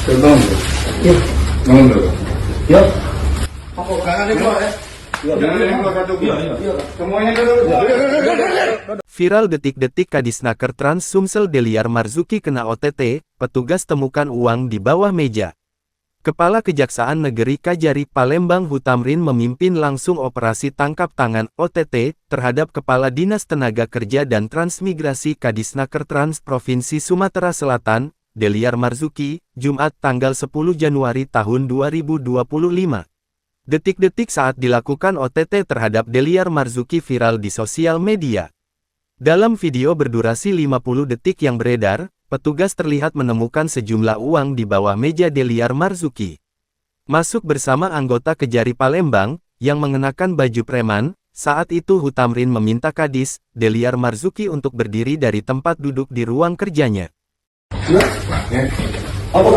Iya. Bangun dulu. Yuk. Apa jangan dikeluar ya? Jangan dikeluar satu. Iya. Semuanya dulu. Viral detik-detik Kadisnaker Trans Sumsel Deliar Marzuki kena OTT, petugas temukan uang di bawah meja. Kepala Kejaksaan Negeri Kajari Palembang Hutamrin memimpin langsung operasi tangkap tangan OTT terhadap Kepala Dinas Tenaga Kerja dan Transmigrasi Kadisnaker Trans Provinsi Sumatera Selatan, Deliar Marzuki, Jumat tanggal 10 Januari tahun 2025. Detik-detik saat dilakukan OTT terhadap Deliar Marzuki viral di sosial media. Dalam video berdurasi 50 detik yang beredar, petugas terlihat menemukan sejumlah uang di bawah meja Deliar Marzuki. Masuk bersama anggota Kejari Palembang, yang mengenakan baju preman, saat itu Hutamrin meminta Kadis, Deliar Marzuki untuk berdiri dari tempat duduk di ruang kerjanya. Apa?